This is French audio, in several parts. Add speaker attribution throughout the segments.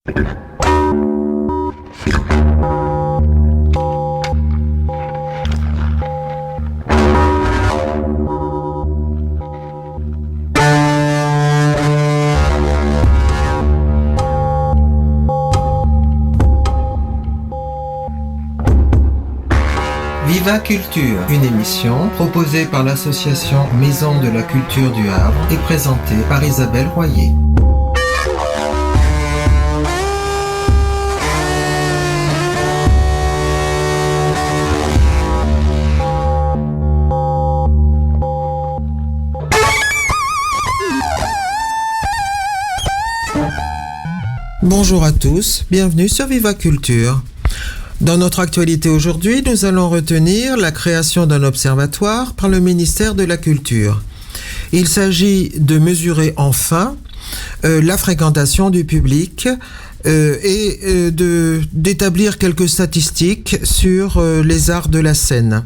Speaker 1: Viva Culture, une émission proposée par l'association Maison de la Culture du Havre et présentée par Isabelle Royer. Bonjour à tous, bienvenue sur Viva Culture. Dans notre actualité aujourd'hui, nous allons retenir la création d'un observatoire par le ministère de la Culture. Il s'agit de mesurer enfin la fréquentation du public et d'établir quelques statistiques sur les arts de la scène.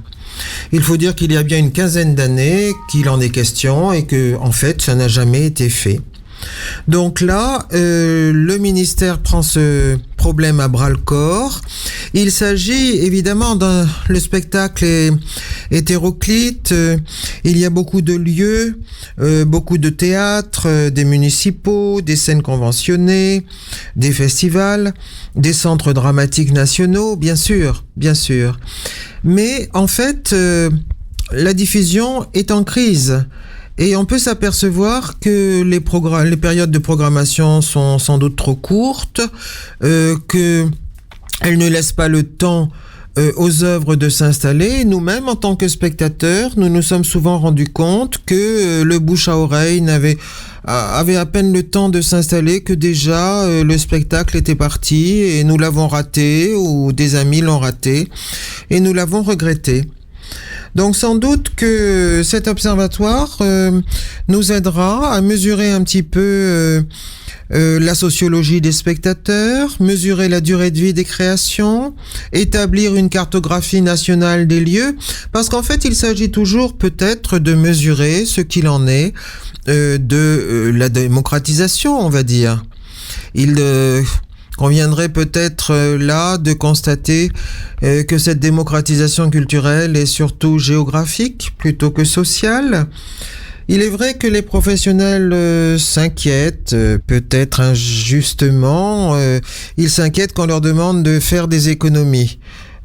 Speaker 1: Il faut dire qu'il y a bien une quinzaine d'années qu'il en est question et que, en fait, ça n'a jamais été fait. Donc là, le ministère prend ce problème à bras-le-corps. Il s'agit évidemment le spectacle est hétéroclite. Il y a beaucoup de lieux, beaucoup de théâtres, des municipaux, des scènes conventionnées, des festivals, des centres dramatiques nationaux, bien sûr. Mais en fait, la diffusion est en crise. Et on peut s'apercevoir que les périodes de programmation sont sans doute trop courtes, qu'elles ne laissent pas le temps aux œuvres de s'installer. Nous-mêmes, en tant que spectateurs, nous nous sommes souvent rendus compte que le bouche à oreille avait à peine le temps de s'installer que déjà le spectacle était parti et nous l'avons raté ou des amis l'ont raté et nous l'avons regretté. Donc sans doute que cet observatoire nous aidera à mesurer un petit peu la sociologie des spectateurs, mesurer la durée de vie des créations, établir une cartographie nationale des lieux, parce qu'en fait il s'agit toujours peut-être de mesurer ce qu'il en est de la démocratisation, on va dire. Il conviendrait peut-être là de constater que cette démocratisation culturelle est surtout géographique plutôt que sociale. Il est vrai que les professionnels s'inquiètent, peut-être injustement, ils s'inquiètent qu'on leur demande de faire des économies.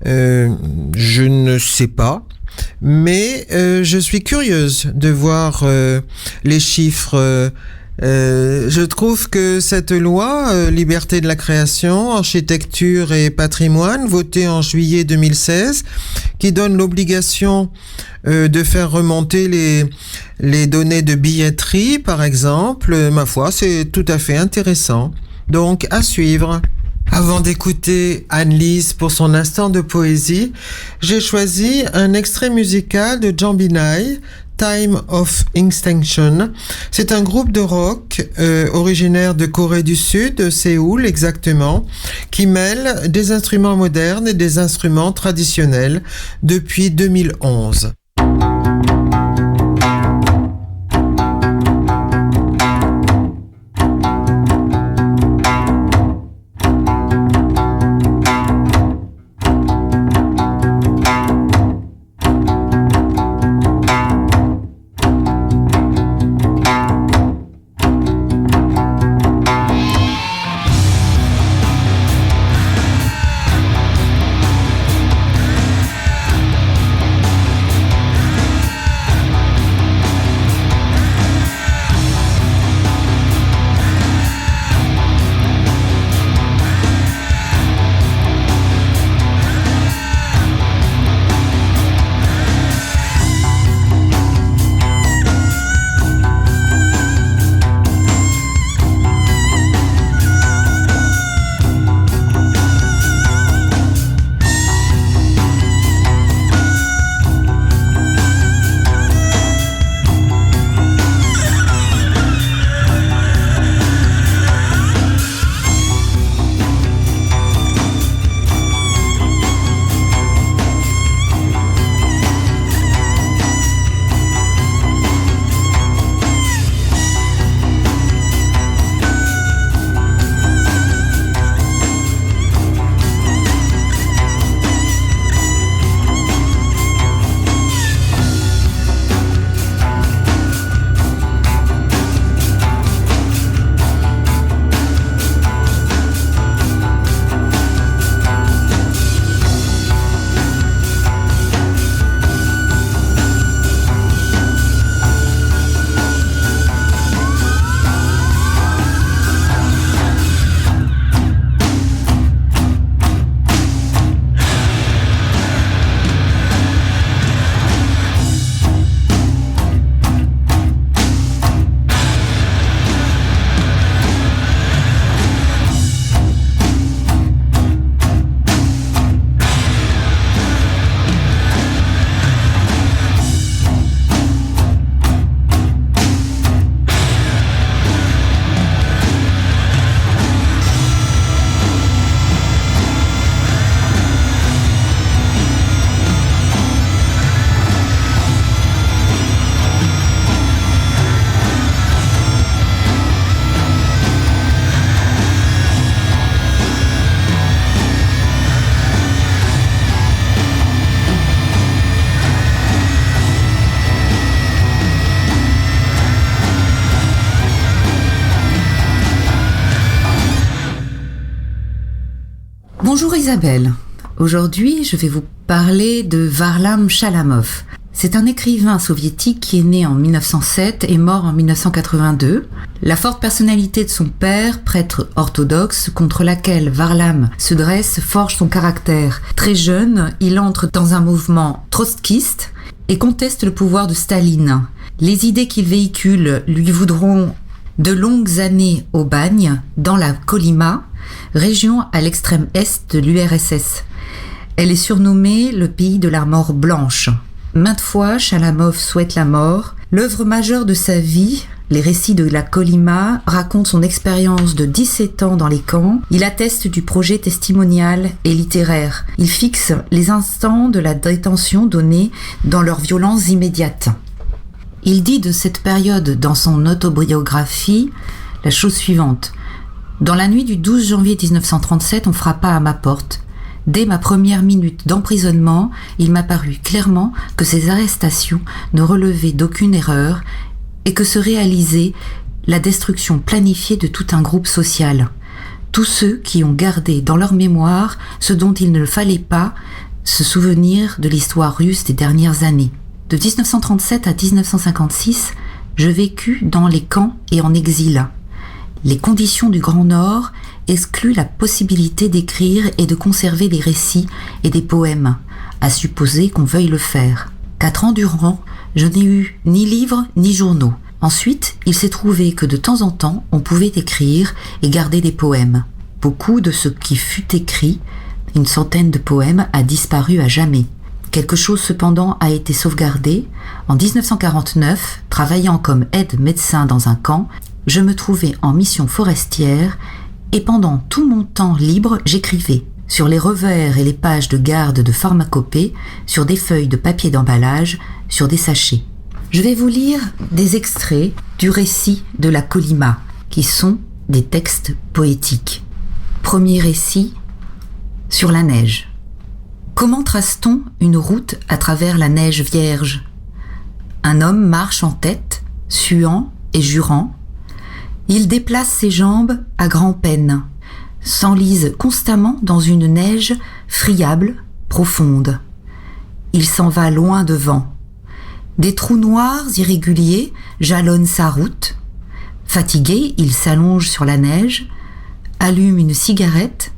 Speaker 1: Je ne sais pas. Mais je suis curieuse de voir les chiffres. Je trouve que cette loi, liberté de la création, architecture et patrimoine, votée en juillet 2016, qui donne l'obligation de faire remonter les données de billetterie, par exemple, ma foi, c'est tout à fait intéressant. Donc, à suivre. Avant d'écouter Anne-Lise pour son instant de poésie, j'ai choisi un extrait musical de Jambinai, Time of Extinction. C'est un groupe de rock originaire de Corée du Sud, de Séoul exactement, qui mêle des instruments modernes et des instruments traditionnels depuis 2011.
Speaker 2: Bonjour Isabelle. Aujourd'hui, je vais vous parler de Varlam Chalamov. C'est un écrivain soviétique qui est né en 1907 et mort en 1982. La forte personnalité de son père, prêtre orthodoxe, contre laquelle Varlam se dresse, forge son caractère. Très jeune, il entre dans un mouvement trotskiste et conteste le pouvoir de Staline. Les idées qu'il véhicule lui voudront de longues années au bagne, dans la Kolyma, région à l'extrême est de l'URSS. Elle est surnommée le pays de la mort blanche. Maintes fois, Chalamov souhaite la mort. L'œuvre majeure de sa vie, les récits de la Kolyma, raconte son expérience de 17 ans dans les camps. Il atteste du projet testimonial et littéraire. Il fixe les instants de la détention donnés dans leurs violences immédiates. Il dit de cette période dans son autobiographie la chose suivante. Dans la nuit du 12 janvier 1937, on frappa à ma porte. Dès ma première minute d'emprisonnement, il m'apparut clairement que ces arrestations ne relevaient d'aucune erreur et que se réalisait la destruction planifiée de tout un groupe social. Tous ceux qui ont gardé dans leur mémoire ce dont il ne fallait pas se souvenir de l'histoire russe des dernières années. De 1937 à 1956, je vécus dans les camps et en exil. Les conditions du Grand Nord excluent la possibilité d'écrire et de conserver des récits et des poèmes, à supposer qu'on veuille le faire. 4 ans durant, je n'ai eu ni livres ni journaux. Ensuite, il s'est trouvé que de temps en temps, on pouvait écrire et garder des poèmes. Beaucoup de ce qui fut écrit, une centaine de poèmes, a disparu à jamais. Quelque chose cependant a été sauvegardé. En 1949, travaillant comme aide-médecin dans un camp, je me trouvais en mission forestière et pendant tout mon temps libre, j'écrivais sur les revers et les pages de garde de pharmacopée, sur des feuilles de papier d'emballage, sur des sachets. Je vais vous lire des extraits du récit de la Kolyma, qui sont des textes poétiques. Premier récit, sur la neige. Comment trace-t-on une route à travers la neige vierge ? Un homme marche en tête, suant et jurant. Il déplace ses jambes à grand-peine, s'enlise constamment dans une neige friable, profonde. Il s'en va loin devant. Des trous noirs irréguliers jalonnent sa route. Fatigué, il s'allonge sur la neige, allume une cigarette,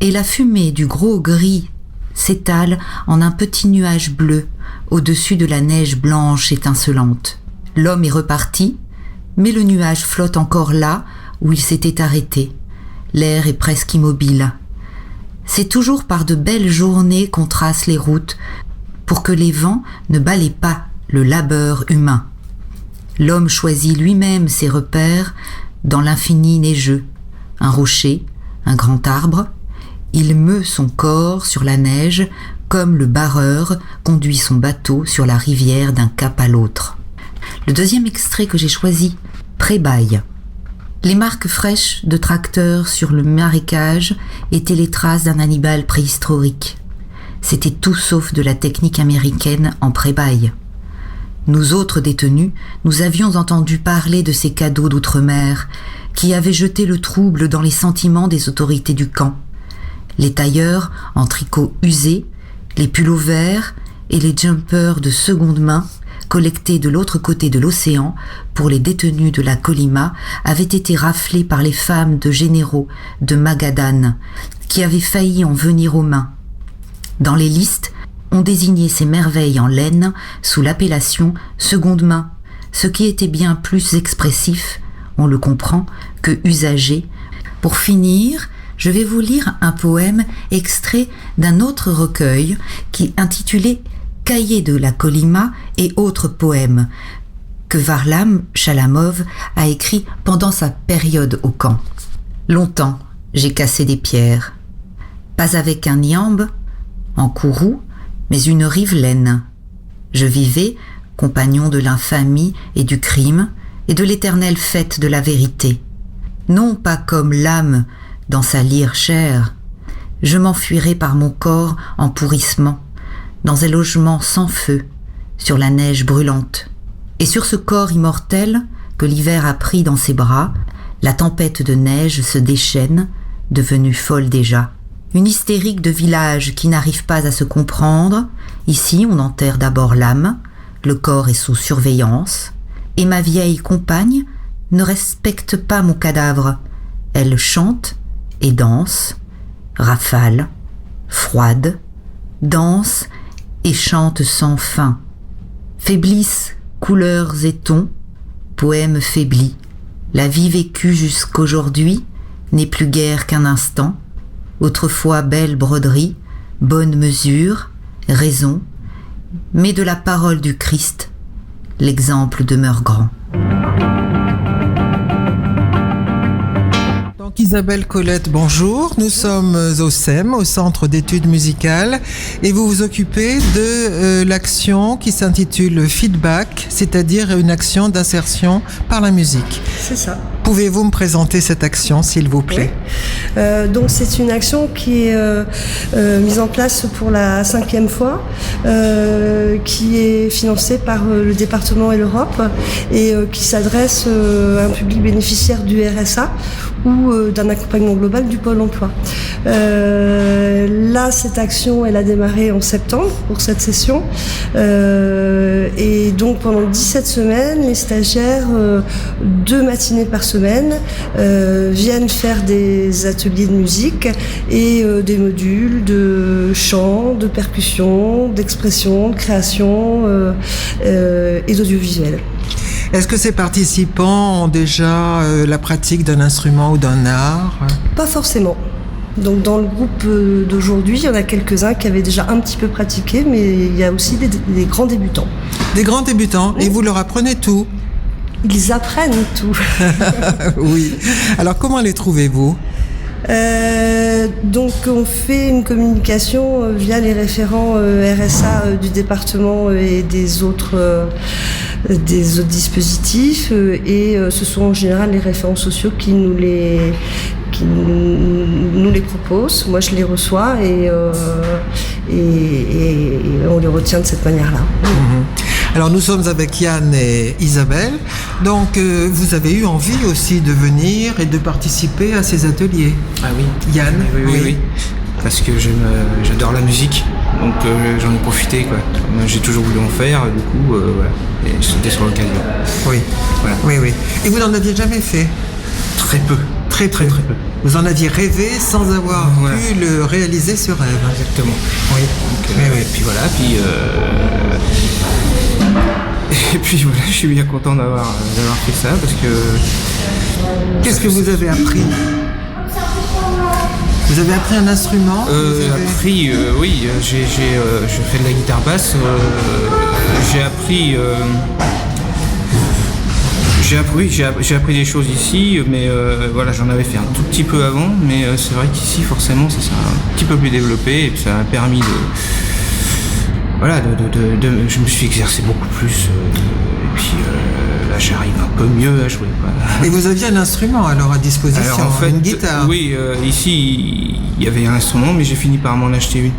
Speaker 2: et la fumée du gros gris s'étale en un petit nuage bleu au-dessus de la neige blanche étincelante. L'homme est reparti, mais le nuage flotte encore là où il s'était arrêté. L'air est presque immobile. C'est toujours par de belles journées qu'on trace les routes pour que les vents ne balaient pas le labeur humain. L'homme choisit lui-même ses repères dans l'infini neigeux. Un rocher, un grand arbre. Il meut son corps sur la neige comme le barreur conduit son bateau sur la rivière d'un cap à l'autre. Le deuxième extrait que j'ai choisi, Prébaille. Les marques fraîches de tracteurs sur le marécage étaient les traces d'un animal préhistorique. C'était tout sauf de la technique américaine en prébaille. Nous autres détenus, nous avions entendu parler de ces cadeaux d'outre-mer qui avaient jeté le trouble dans les sentiments des autorités du camp. Les tailleurs en tricot usé, les pulls verts et les jumpers de seconde main collectés de l'autre côté de l'océan pour les détenus de la Kolyma avaient été raflés par les femmes de généraux de Magadan qui avaient failli en venir aux mains. Dans les listes, on désignait ces merveilles en laine sous l'appellation seconde main, ce qui était bien plus expressif, on le comprend, que usagé. Pour finir, je vais vous lire un poème extrait d'un autre recueil qui intitulé Cahiers de la Kolyma et autres poèmes que Varlam Chalamov a écrit pendant sa période au camp. Longtemps, j'ai cassé des pierres. Pas avec un iambe, en courroux, mais une rivelaine. Je vivais, compagnon de l'infamie et du crime, et de l'éternelle fête de la vérité. Non pas comme l'âme dans sa lyre chère, je m'enfuirai par mon corps en pourrissement, dans un logement sans feu, sur la neige brûlante. Et sur ce corps immortel que l'hiver a pris dans ses bras, la tempête de neige se déchaîne, devenue folle déjà. Une hystérique de village qui n'arrive pas à se comprendre. Ici, on enterre d'abord l'âme, le corps est sous surveillance, et ma vieille compagne ne respecte pas mon cadavre. Elle chante et danse, rafale, froide, danse et chante sans fin. Faiblissent couleurs et tons, poème faibli. La vie vécue jusqu'aujourd'hui n'est plus guère qu'un instant. Autrefois belle broderie, bonne mesure, raison, mais de la parole du Christ, l'exemple demeure grand.
Speaker 1: Isabelle Colette, bonjour. Nous sommes au CEM, au Centre d'études musicales, et vous vous occupez de l'action qui s'intitule Feedback, c'est-à-dire une action d'insertion par la musique.
Speaker 3: C'est ça.
Speaker 1: Pouvez-vous me présenter cette action, s'il vous plaît ?
Speaker 3: Oui. Donc c'est une action qui est mise en place pour la 5e fois, qui est financée par le département et l'Europe, et qui s'adresse à un public bénéficiaire du RSA ou d'un accompagnement global du Pôle emploi. Là, cette action, elle a démarré en septembre pour cette session. Et donc, pendant 17 semaines, les stagiaires, 2 matinées par semaine, viennent faire des ateliers de musique et des modules de chant, de percussion, d'expression, de création et d'audiovisuel.
Speaker 1: Est-ce que ces participants ont déjà la pratique d'un instrument ou d'un art ?
Speaker 3: Pas forcément. Donc dans le groupe d'aujourd'hui, il y en a quelques-uns qui avaient déjà un petit peu pratiqué, mais il y a aussi des grands débutants.
Speaker 1: Des grands débutants, oui. Et vous leur apprenez tout ?
Speaker 3: Ils apprennent tout.
Speaker 1: Oui. Alors comment les trouvez-vous ?
Speaker 3: Donc on fait une communication via les référents RSA du département et des autres dispositifs, et ce sont en général les référents sociaux qui nous les proposent. Moi je les reçois et on les retient de cette manière-là.
Speaker 1: Alors nous sommes avec Yann et Isabelle, donc vous avez eu envie aussi de venir et de participer à ces ateliers.
Speaker 4: Ah oui.
Speaker 1: Yann ?
Speaker 4: Oui. Parce que j'adore la musique, donc j'en ai profité, quoi. J'ai toujours voulu en faire, du coup, voilà. Et je sautais sur l'occasion.
Speaker 1: Oui.
Speaker 4: Voilà.
Speaker 1: Oui. Et vous n'en aviez jamais fait ?
Speaker 4: Très peu. Très peu.
Speaker 1: Vous en aviez rêvé sans avoir pu le réaliser, ce rêve.
Speaker 4: Exactement.
Speaker 1: Oui.
Speaker 4: Donc, et puis voilà, et puis voilà, je suis bien content d'avoir fait ça, parce que...
Speaker 1: Qu'est-ce que vous avez appris ? Vous avez appris un instrument ?
Speaker 4: Oui, je fais de la guitare basse. J'ai appris des choses ici, mais voilà, j'en avais fait un tout petit peu avant, mais c'est vrai qu'ici, forcément, ça s'est un petit peu plus développé, et puis ça m'a permis je me suis exercé beaucoup plus, et puis là j'arrive un peu mieux à jouer, quoi.
Speaker 1: Et vous aviez un instrument alors à disposition ?
Speaker 4: Alors, en fait,
Speaker 1: une guitare ?
Speaker 4: Oui, ici il y avait un instrument, mais j'ai fini par m'en acheter une.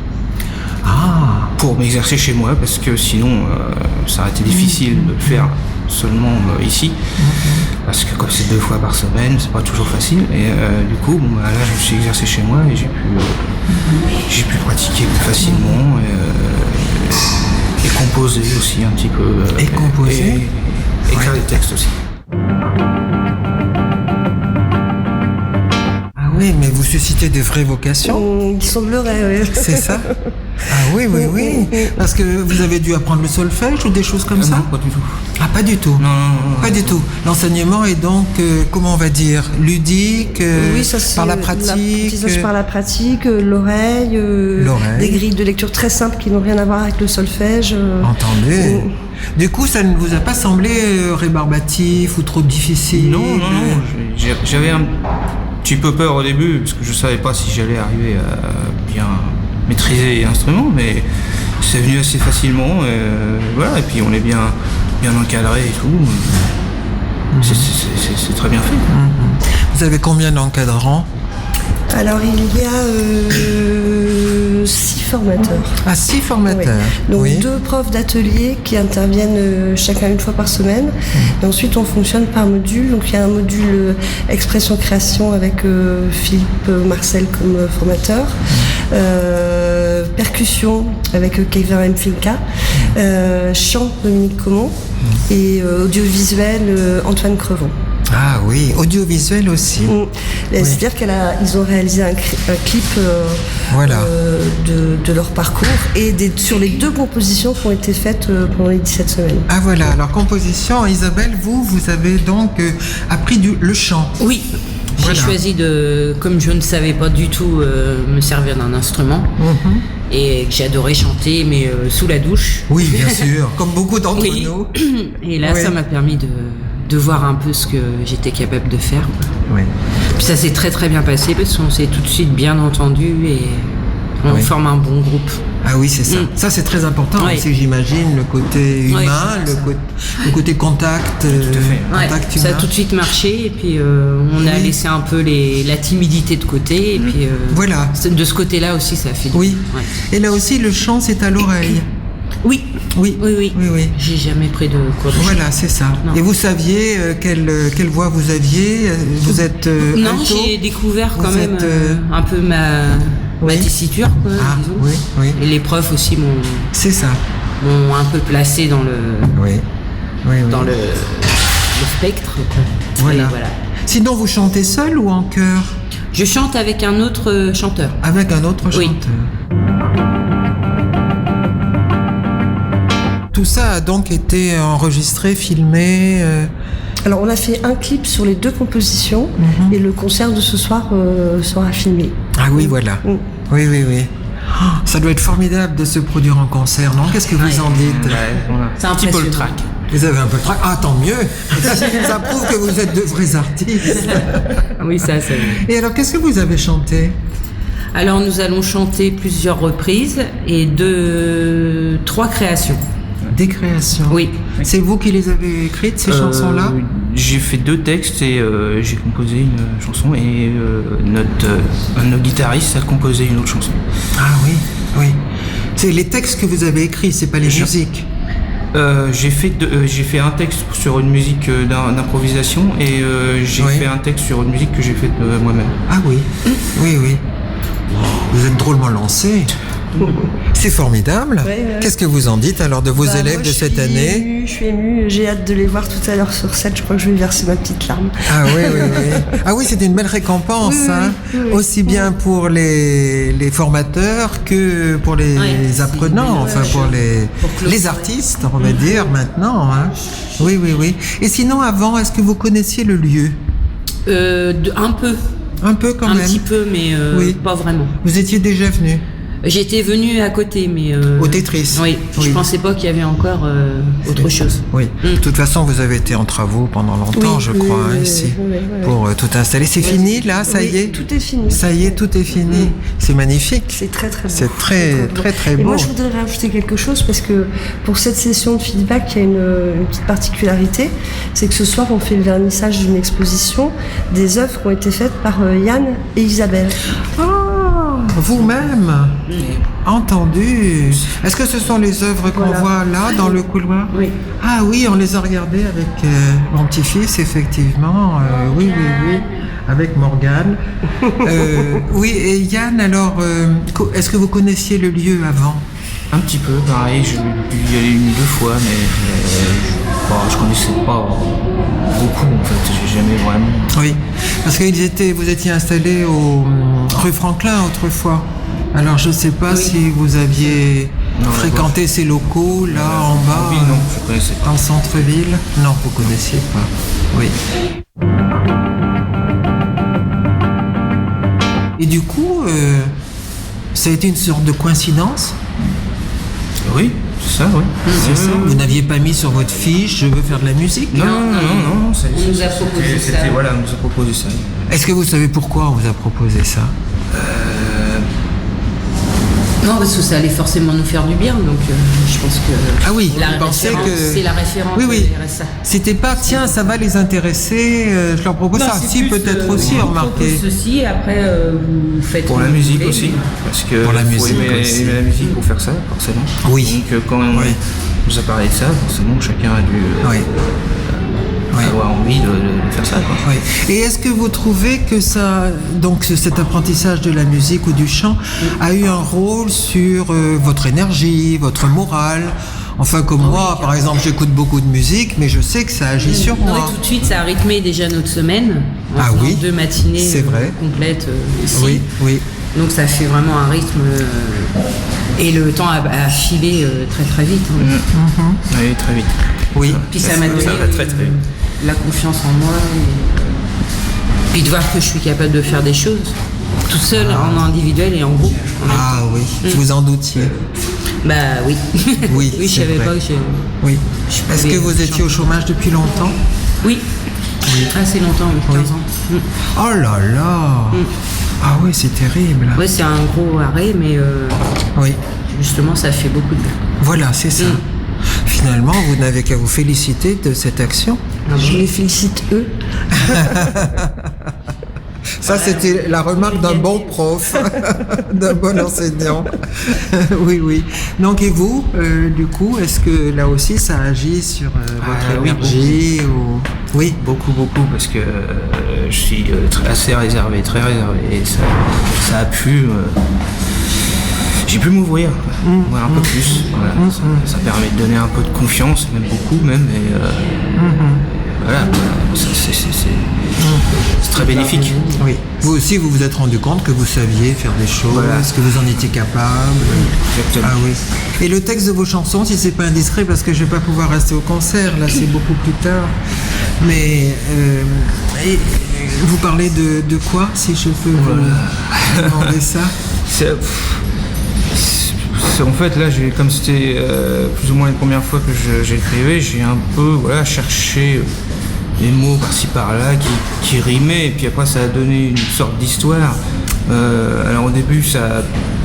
Speaker 1: Ah.
Speaker 4: Pour m'exercer chez moi, parce que sinon ça aurait été difficile de le faire seulement ici, parce que comme c'est 2 fois par semaine, c'est pas toujours facile, et du coup là je me suis exercé chez moi et j'ai pu pratiquer plus facilement, et composer aussi un petit peu,
Speaker 1: et composer,
Speaker 4: et écrire des textes aussi.
Speaker 1: Oui, mais vous suscitez de vraies vocations.
Speaker 3: Il semblerait, oui.
Speaker 1: C'est ça ? Ah oui. Parce que vous avez dû apprendre le solfège ou des choses comme ça ?
Speaker 4: Non, pas du tout.
Speaker 1: Ah, pas du tout ?
Speaker 4: Non.
Speaker 1: Pas du tout. L'enseignement est donc, comment on va dire, ludique,
Speaker 3: oui, ça, c'est
Speaker 1: par la pratique.
Speaker 3: L'apprentissage par la pratique, l'oreille, des grilles de lecture très simples qui n'ont rien à voir avec le solfège.
Speaker 1: Entendez. Du coup, ça ne vous a pas semblé rébarbatif ou trop difficile ?
Speaker 4: Non. J'avais un petit peu peur au début, parce que je savais pas si j'allais arriver à bien maîtriser l'instrument, mais c'est venu assez facilement, et puis on est bien encadré et tout. C'est très bien fait.
Speaker 1: Vous avez combien d'encadrants ?
Speaker 3: Alors il y a 6 formateurs.
Speaker 1: Ah, 6 formateurs.
Speaker 3: Oui. Donc
Speaker 1: oui.
Speaker 3: 2 profs d'atelier qui interviennent chacun une fois par semaine. Et ensuite on fonctionne par module. Donc il y a un module expression-création avec Philippe Marcel comme formateur. Percussion avec Kevin M. Finca. Chant Dominique Comont. Et audiovisuel Antoine Crevon.
Speaker 1: Ah oui, audiovisuel aussi.
Speaker 3: C'est-à-dire qu'ils ont réalisé un clip
Speaker 1: voilà.
Speaker 3: de leur parcours et sur les 2 compositions qui ont été faites pendant les 17 semaines.
Speaker 1: Ah voilà, alors composition, Isabelle, vous avez donc appris le chant.
Speaker 5: Oui, j'ai choisi comme je ne savais pas du tout me servir d'un instrument et que j'adorais chanter, mais sous la douche.
Speaker 1: Oui, bien sûr, comme beaucoup d'entre nous.
Speaker 5: Et là, ça m'a permis de voir un peu ce que j'étais capable de faire.
Speaker 1: Oui.
Speaker 5: Puis ça s'est très très bien passé parce qu'on s'est tout de suite bien entendu et on forme un bon groupe.
Speaker 1: Ah oui, c'est ça. Ça, c'est très important aussi, j'imagine, le côté humain, le côté contact, contact humain.
Speaker 5: Ça a tout de suite marché et puis on a laissé un peu la timidité de côté et puis
Speaker 1: voilà.
Speaker 5: De ce côté-là aussi, ça a fait du bien. Ouais.
Speaker 1: Et là aussi, le chant, c'est à l'oreille.
Speaker 5: Oui. J'ai jamais pris de cours de chant.
Speaker 1: Voilà, c'est ça. Non. Et vous saviez quelle voix vous aviez? Vous êtes
Speaker 5: non,
Speaker 1: alto?
Speaker 5: J'ai découvert quand même un peu ma tessiture, quoi, disons.
Speaker 1: Oui.
Speaker 5: Et les profs aussi
Speaker 1: c'est ça.
Speaker 5: m'ont un peu placé dans dans le spectre.
Speaker 1: Voilà. Sinon, vous chantez seul ou en chœur?
Speaker 5: Je chante avec un autre chanteur.
Speaker 1: Avec un autre chanteur. Tout ça a donc été enregistré, filmé.
Speaker 3: Alors on a fait un clip sur les 2 compositions et le concert de ce soir sera filmé.
Speaker 1: Ah oui, voilà. Oui. Oh, ça doit être formidable de se produire en concert, non? Qu'est-ce que vous en dites?
Speaker 5: C'est un petit peu le trac.
Speaker 1: Vous avez un peu le trac. Ah, tant mieux. Ça prouve que vous êtes de vrais artistes.
Speaker 5: Oui, ça.
Speaker 1: Et alors, qu'est-ce que vous avez chanté?
Speaker 5: Alors, nous allons chanter plusieurs reprises et 3 créations.
Speaker 1: Des créations.
Speaker 5: Oui.
Speaker 1: C'est vous qui les avez écrites, ces chansons-là?
Speaker 4: J'ai fait 2 textes et j'ai composé une chanson et un de nos guitaristes a composé une autre chanson.
Speaker 1: Ah oui. C'est les textes que vous avez écrits, c'est pas les musiques.
Speaker 4: J'ai fait un texte sur une musique d'improvisation et j'ai fait un texte sur une musique que j'ai faite moi-même.
Speaker 1: Ah oui. Vous êtes drôlement lancé. C'est formidable. Qu'est-ce que vous en dites alors de vos élèves de cette année?
Speaker 3: Je suis émue, j'ai hâte de les voir tout à l'heure sur scène. Je crois que je vais verser ma petite larme.
Speaker 1: Ah oui. Ah oui, c'est une belle récompense, aussi bien pour les formateurs que pour les apprenants, pour les artistes, on va dire maintenant. Oui. Et sinon, avant, est-ce que vous connaissiez le lieu?
Speaker 5: Un peu.
Speaker 1: Un peu quand même.
Speaker 5: Un petit peu, mais pas vraiment.
Speaker 1: Vous étiez déjà venu?
Speaker 5: J'étais venue à côté, mais...
Speaker 1: Au Tetris.
Speaker 5: Oui, je pensais pas qu'il y avait encore autre chose.
Speaker 1: Oui, de toute façon, vous avez été en travaux pendant longtemps, je crois, ici, pour tout installer. C'est fini, là, ça y est?
Speaker 3: Tout est fini.
Speaker 1: Ça y est, tout est fini. C'est magnifique.
Speaker 3: C'est très, très beau.
Speaker 1: C'est très beau.
Speaker 3: Et moi, je voudrais rajouter quelque chose, parce que pour cette session de feedback, il y a une petite particularité, c'est que ce soir, on fait le vernissage d'une exposition des œuvres qui ont été faites par Yann et Isabelle.
Speaker 1: Vous-même? Entendu. Est-ce que ce sont les œuvres qu'on voit là, dans le couloir?
Speaker 3: Oui.
Speaker 1: Ah oui, on les a regardées avec mon petit-fils, effectivement. Oui. Avec Morgane. Oui, et Yann, alors, est-ce que vous connaissiez le lieu avant?
Speaker 4: Un petit peu, pareil. J'ai dû y aller 1 ou 2 fois, mais je connaissais pas beaucoup, en fait. J'ai jamais vraiment...
Speaker 1: Oui, parce que vous étiez installé rue Franklin autrefois. Alors je ne sais pas si vous aviez fréquenté ces locaux là en bas.
Speaker 4: Oui, non, je connaissais pas.
Speaker 1: Dans le centre-ville. Non, vous connaissiez pas. Oui. Et du coup, ça a été une sorte de coïncidence?
Speaker 4: Oui, c'est ça, oui.
Speaker 1: C'est ça. Vous n'aviez pas mis sur votre fiche, je veux faire de la musique?
Speaker 4: Non.
Speaker 5: On nous a proposé ça.
Speaker 4: Voilà, on nous a proposé ça.
Speaker 1: Est-ce que vous savez pourquoi on vous a proposé ça?
Speaker 5: Non, parce que ça allait forcément nous faire du bien, donc je pense que
Speaker 1: Ah oui,
Speaker 5: la
Speaker 1: vous pensez
Speaker 5: référence,
Speaker 1: que...
Speaker 5: c'est la référence
Speaker 1: Oui, oui.
Speaker 5: de RSA.
Speaker 1: C'était pas, tiens, ça va les intéresser, je leur propose
Speaker 5: Non,
Speaker 1: ça.
Speaker 5: c'est
Speaker 1: Si,
Speaker 5: plus,
Speaker 1: peut-être aussi,
Speaker 5: on
Speaker 1: remarquez.
Speaker 5: propose ceci, après vous faites
Speaker 4: Pour
Speaker 5: ce
Speaker 4: la
Speaker 5: que vous
Speaker 4: musique
Speaker 5: voulez.
Speaker 4: aussi, parce que
Speaker 1: Pour la
Speaker 4: faut
Speaker 1: musique
Speaker 4: aimer,
Speaker 1: aussi.
Speaker 4: aimer la musique pour faire ça, forcément.
Speaker 1: Oui.
Speaker 4: Donc quand on
Speaker 1: Oui.
Speaker 4: nous a parlé de ça, forcément chacun a dû
Speaker 1: Oui. Oui.
Speaker 4: avoir envie de faire ça. Quoi.
Speaker 1: Oui. Et est-ce que vous trouvez que ça, donc cet apprentissage de la musique ou du chant a eu un rôle sur votre énergie, votre morale? Enfin, comme moi, par exemple, j'écoute beaucoup de musique, mais je sais que ça agit sur
Speaker 5: Non,
Speaker 1: moi.
Speaker 5: et tout de suite, ça a rythmé déjà notre semaine. En
Speaker 1: Ah
Speaker 5: faisant
Speaker 1: oui,
Speaker 5: 2 matinées
Speaker 1: c'est vrai.
Speaker 5: complètes ici.
Speaker 1: Oui, oui.
Speaker 5: Donc ça fait vraiment un rythme. Et le temps a filé très très vite. Hein.
Speaker 4: Oui, très vite.
Speaker 1: Oui.
Speaker 5: Puis ça m'a donné
Speaker 4: va très, très vite.
Speaker 5: la confiance en moi. Puis de voir que je suis capable de faire des choses. Toute seule, en individuel et en groupe. en même
Speaker 1: Ah oui, vous en doutiez.
Speaker 5: Bah oui.
Speaker 1: Oui,
Speaker 5: oui, je
Speaker 1: c'est
Speaker 5: savais
Speaker 1: vrai.
Speaker 5: pas que
Speaker 1: Oui.
Speaker 5: je
Speaker 1: Est-ce
Speaker 5: pouvais
Speaker 1: que vous étiez au chômage depuis longtemps?
Speaker 5: Oui. Assez longtemps, 15 ans.
Speaker 1: Oh là là. Ah oui, c'est terrible.
Speaker 5: Ouais, c'est un gros arrêt, mais
Speaker 1: Oui.
Speaker 5: justement, ça fait beaucoup de bien.
Speaker 1: Voilà, c'est ça. Finalement, vous n'avez qu'à vous féliciter de cette action.
Speaker 3: Je les félicite eux.
Speaker 1: Ça, c'était la remarque d'un bon prof, d'un bon enseignant. Oui, oui. Donc, et vous, du coup, est-ce que là aussi, ça agit sur votre
Speaker 4: oui,
Speaker 1: énergie ou... Oui.
Speaker 4: Beaucoup, parce que je suis assez réservé, très réservé. Et ça a pu... j'ai pu m'ouvrir, voilà, un peu plus. Voilà. Ça permet de donner un peu de confiance, même beaucoup, même. Et, voilà, c'est très bénéfique.
Speaker 1: Oui. Vous aussi, vous vous êtes rendu compte que vous saviez faire des choses,
Speaker 4: Voilà.
Speaker 1: que vous en étiez capable.
Speaker 4: Exactement.
Speaker 1: Ah oui. Et le texte de vos chansons, si c'est pas indiscret, parce que je vais pas pouvoir rester au concert, là c'est beaucoup plus tard. Mais vous parlez de quoi, si je peux vous demander ça?
Speaker 4: En fait, là, comme c'était plus ou moins la première fois que j'écrivais, j'ai un peu cherché des mots par-ci par-là qui rimaient, et puis après ça a donné une sorte d'histoire. Alors au début, ça n'a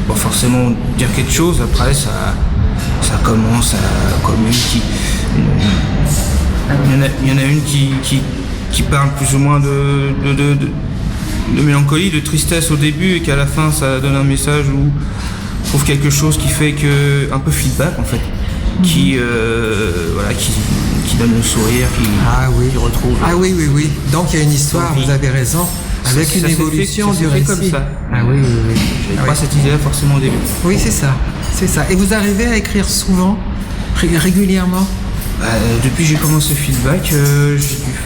Speaker 4: pas forcément dire quelque chose, après ça commence à comme il y en a une qui parle plus ou moins de mélancolie, de tristesse au début, et qu'à la fin ça donne un message où on trouve quelque chose qui fait que un peu feedback en fait, qui donne le sourire, qui retrouve.
Speaker 1: Ah oui, oui, oui. Donc il y a une histoire, vous avez raison, avec
Speaker 4: Ça
Speaker 1: une
Speaker 4: s'est
Speaker 1: évolution
Speaker 4: fait
Speaker 1: du récit.
Speaker 4: comme ça.
Speaker 1: Ah oui, oui, oui.
Speaker 4: J'avais pas cette idée-là forcément au début.
Speaker 1: Oui, c'est ça, c'est ça. Et vous arrivez à écrire souvent, régulièrement?
Speaker 4: Depuis que j'ai commencé Feedback,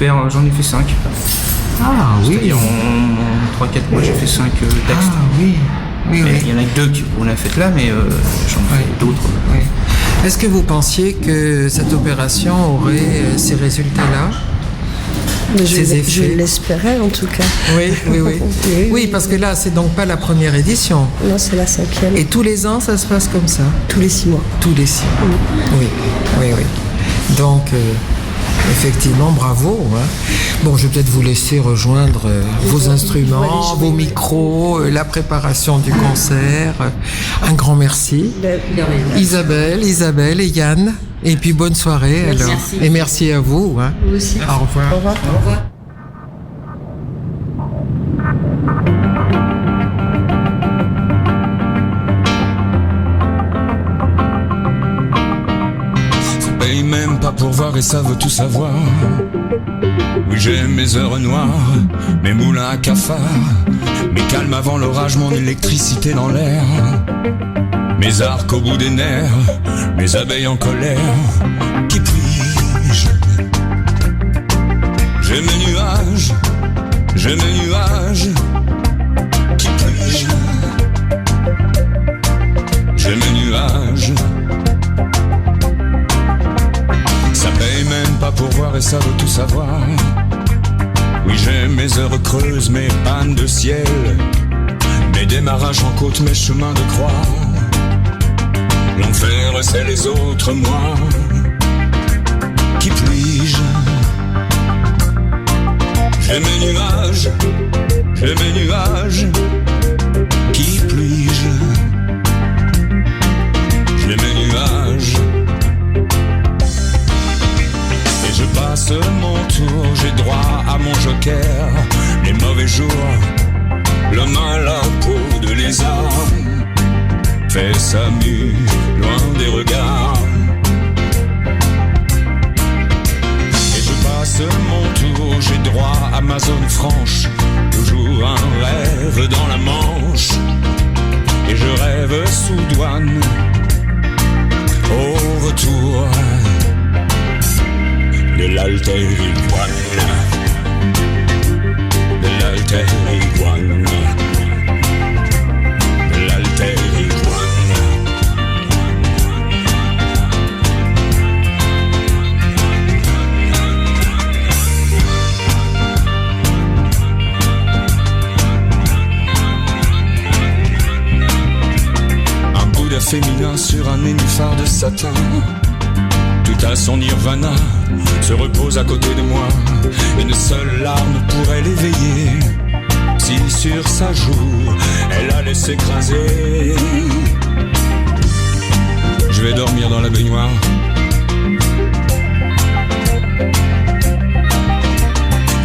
Speaker 4: j'en ai fait 5.
Speaker 1: Ah oui.
Speaker 4: C'est-à-dire en 3-4 mois, j'ai fait 5 textes.
Speaker 1: Ah oui, oui, oui.
Speaker 4: Il y en a que 2 qu'on a faites là, mais j'en ai fait d'autres.
Speaker 1: Oui. Est-ce que vous pensiez que cette opération aurait ces résultats-là?
Speaker 3: Mais
Speaker 1: Ces effets.
Speaker 3: je l'espérais en tout cas.
Speaker 1: Oui, oui, oui. Oui, parce que là, c'est donc pas la première édition.
Speaker 3: Non, c'est la 5e.
Speaker 1: Et tous les ans, ça se passe comme ça?
Speaker 3: Tous les 6 mois.
Speaker 1: Tous les 6 mois. Oui, oui, oui. Donc, effectivement, bravo. Hein. Bon, je vais peut-être vous laisser rejoindre vos instruments, vos micros, la préparation du concert. Un grand merci. Isabelle et Yann. Et puis bonne soirée alors.
Speaker 5: Merci.
Speaker 1: Et merci à vous. Hein.
Speaker 3: Vous aussi.
Speaker 1: Au revoir.
Speaker 3: Au revoir.
Speaker 5: Au revoir.
Speaker 6: Paye même pas pour voir et ça veut tout savoir. Oui, j'ai mes heures noires, mes moulins à cafards, mes calmes avant l'orage, mon électricité dans l'air, mes arcs au bout des nerfs, mes abeilles en colère. Qui puis-je? J'ai mes nuages, j'ai mes nuages. Qui puis-je? J'ai mes nuages. Ça paye même pas pour voir et ça veut tout savoir. Oui, j'ai mes heures creuses, mes pannes de ciel, mes démarrages en côte, mes chemins de croix. L'enfer, c'est les autres, moi. Qui puis-je? J'ai mes nuages, j'ai mes nuages. Qui puis-je? l'alter iguane, de l'alter iguane, de l'alter iguane. Un Bouddha féminin sur un nénuphar de satin, tout à son nirvana se repose à côté de moi. Une seule larme pourrait l'éveiller, si sur sa joue elle allait s'écraser. Je vais dormir dans la baignoire.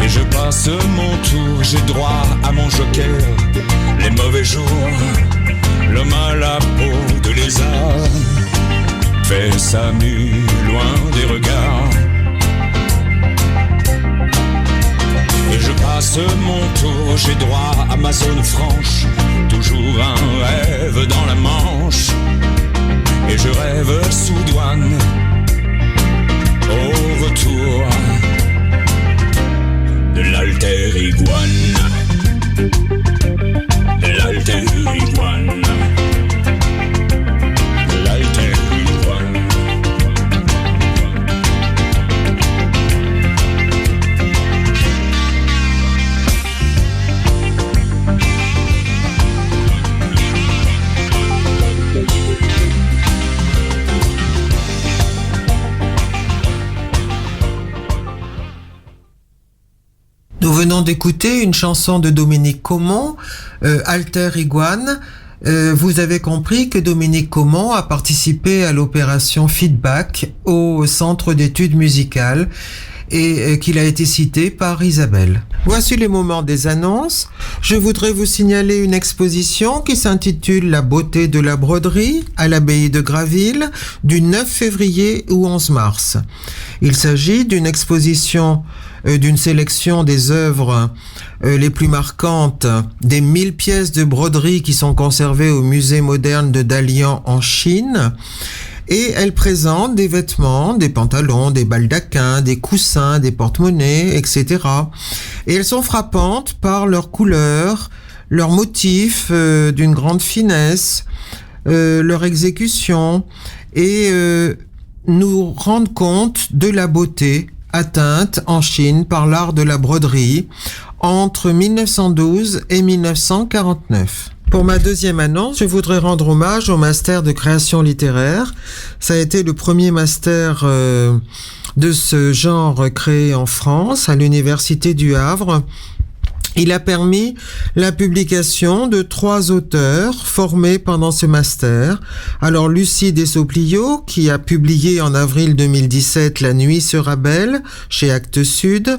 Speaker 6: Et je passe mon tour, j'ai droit à mon joker. Les mauvais jours, l'homme à la peau de lézard fait sa mue loin des regards. Et je passe mon tour, j'ai droit à ma zone franche. Toujours un rêve dans la Manche. Et je rêve sous douane au retour de l'alter iguane, de l'alter iguane, de l'alter iguane.
Speaker 1: Nous venons d'écouter une chanson de Dominique Caumont, Alter Iguane. Vous avez compris que Dominique Caumont a participé à l'opération Feedback au Centre d'études musicales et qu'il a été cité par Isabelle. Voici les moments des annonces. Je voudrais vous signaler une exposition qui s'intitule La beauté de la broderie à l'abbaye de Graville du 9 février au 11 mars. Il s'agit d'une exposition d'une sélection des œuvres les plus marquantes des 1000 pièces de broderie qui sont conservées au musée moderne de Dalian en Chine. Et elle présente des vêtements, des pantalons, des baldaquins, des coussins, des porte-monnaies, etc. Et elles sont frappantes par leurs couleurs, leurs motifs d'une grande finesse, leur exécution, et nous rendent compte de la beauté atteinte en Chine par l'art de la broderie entre 1912 et 1949. Pour ma deuxième annonce, je voudrais rendre hommage au master de création littéraire. Ça a été le premier master de ce genre créé en France à l'Université du Havre. Il a permis la publication de 3 auteurs formés pendant ce master. Alors Lucie Dessauplio, qui a publié en avril 2017 La nuit sera belle chez Actes Sud.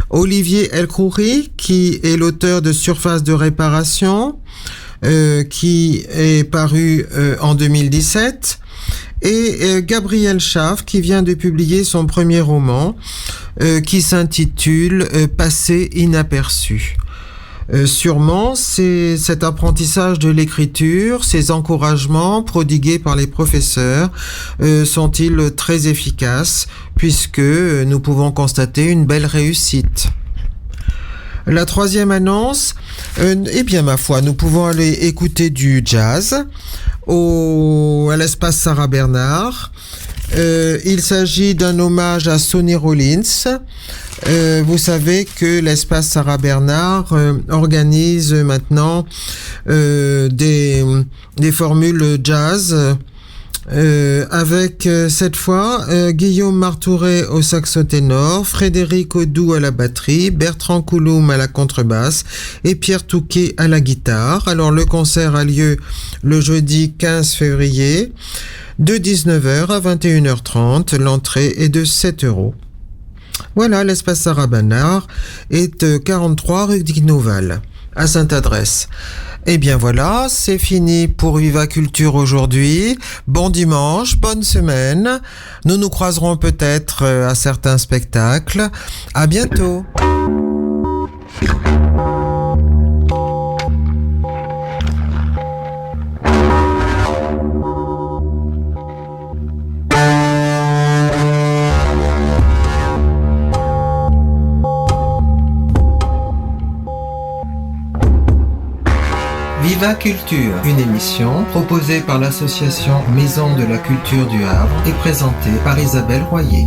Speaker 1: Olivier El-Khoury, qui est l'auteur de Surface de réparation, qui est paru en 2017. Et Gabriel Schaff, qui vient de publier son premier roman qui s'intitule Passé inaperçu. Sûrement, c'est cet apprentissage de l'écriture, ces encouragements prodigués par les professeurs sont-ils très efficaces, puisque nous pouvons constater une belle réussite. La troisième annonce, eh bien ma foi, nous pouvons aller écouter du jazz à l'espace Sarah Bernard. Il s'agit d'un hommage à Sonny Rollins. Vous savez que l'espace Sarah Bernard organise maintenant des formules jazz avec cette fois Guillaume Martouret au saxo ténor, Frédéric Audoux à la batterie, Bertrand Couloum à la contrebasse et Pierre Touquet à la guitare. Alors le concert a lieu le jeudi 15 février de 19h à 21h30. L'entrée est de 7 €. Voilà, l'espace Sarah Bernard est 43 rue Dignoval, à Sainte-Adresse. Eh bien voilà, c'est fini pour Viva Culture aujourd'hui. Bon dimanche, bonne semaine. Nous nous croiserons peut-être à certains spectacles. À bientôt. Viva Culture, une émission proposée par l'association Maison de la Culture du Havre et présentée par Isabelle Royer.